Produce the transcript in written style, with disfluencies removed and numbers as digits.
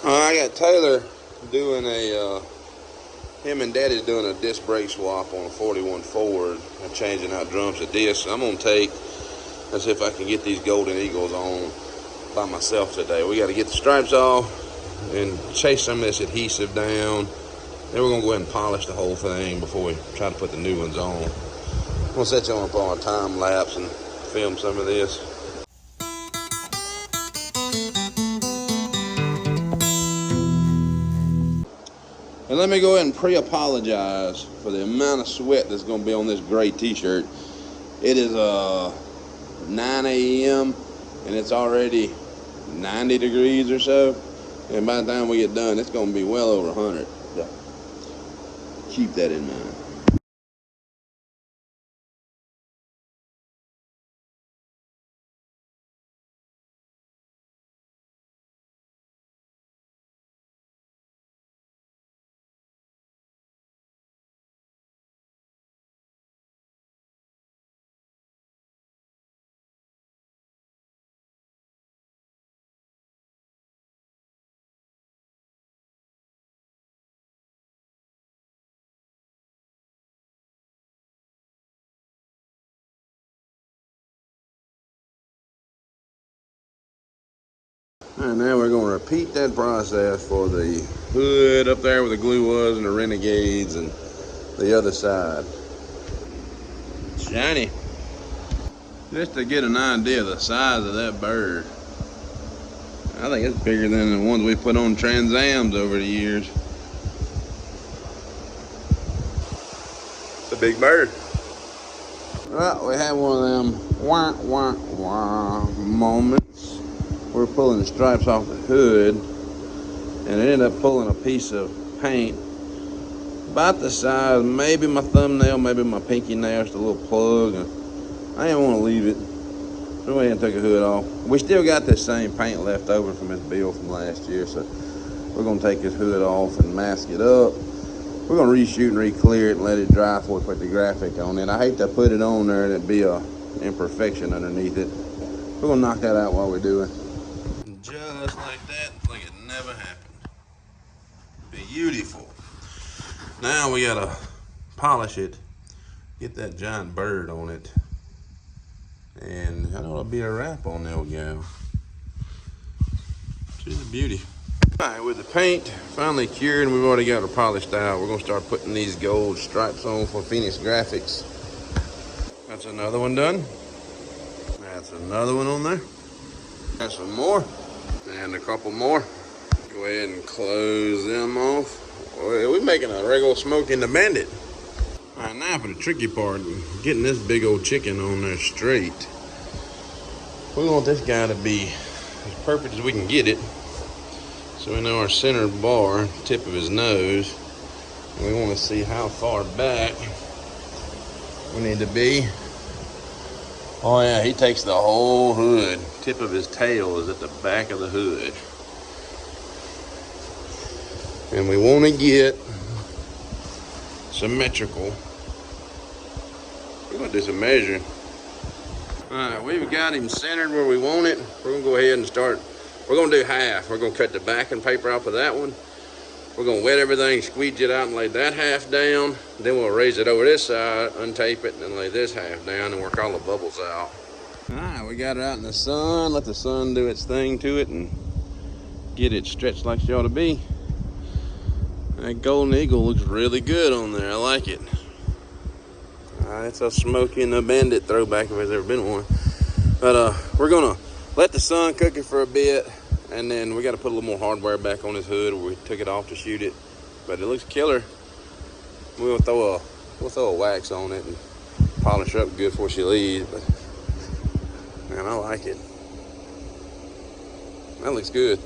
I got Taylor doing him and Daddy's doing a disc brake swap on a 41 Ford and changing out drums to discs. I'm going to let's see if I can get these Golden Eagles on by myself today. We got to get the stripes off and chase some of this adhesive down. Then we're going to go ahead and polish the whole thing before we try to put the new ones on. I'm going to set you on a time lapse and film some of this. And let me go ahead and pre-apologize for the amount of sweat that's going to be on this gray t-shirt. It is 9 a.m. and it's already 90 degrees or so. And by the time we get done, it's going to be well over 100. So keep that in mind. And now we're going to repeat that process for the hood up there where the glue was and the Renegades and the other side. Shiny. Just to get an idea of the size of that bird. I think it's bigger than the ones we put on Trans Ams over the years. It's a big bird. Well, we had one of them wah, wah, wah moments. We're pulling the stripes off the hood, and it ended up pulling a piece of paint about the size, maybe my thumbnail, maybe my pinky nail, just a little plug, and I didn't want to leave it. So we went and took the hood off. We still got this same paint left over from his bill from last year, so we're going to take his hood off and mask it up. We're going to reshoot and re-clear it and let it dry before we put the graphic on it. I hate to put it on there and it'd be a imperfection underneath it. We're going to knock that out while we do it. Just like that, like it never happened. Beautiful. Now we gotta polish it, get that giant bird on it, and I know it'll be a wrap on there we go. She's a beauty. Alright, with the paint finally cured and we've already got it polished out, we're gonna start putting these gold stripes on for Phoenix Graphics. That's another one done. That's another one on there. That's some more. And a couple more. Go ahead and close them off. We're making a regular smoke in the bandit. All right, now for the tricky part, getting this big old chicken on there straight. We want this guy to be as perfect as we can get it. So we know our center bar, tip of his nose, and we want to see how far back we need to be. Oh yeah, he takes the whole hood. Tip of his tail is at the back of the hood. And we want to get symmetrical. We're going to do some measuring. Alright, we've got him centered where we want it. We're going to go ahead and start. We're going to do half. We're going to cut the backing paper off of that one. We're going to wet everything, squeeze it out, and lay that half down. Then we'll raise it over this side, untape it, and lay this half down and work all the bubbles out. All right, we got it out in the sun. Let the sun do its thing to it and get it stretched like it ought to be. That Golden Eagle looks really good on there. I like it. It's a Smokey and the Bandit throwback if there's ever been one. But we're going to let the sun cook it for a bit. And then we got to put a little more hardware back on his hood where we took it off to shoot it. But it looks killer. We'll throw a wax on it and polish her up good before she leaves. But man, I like it. That looks good.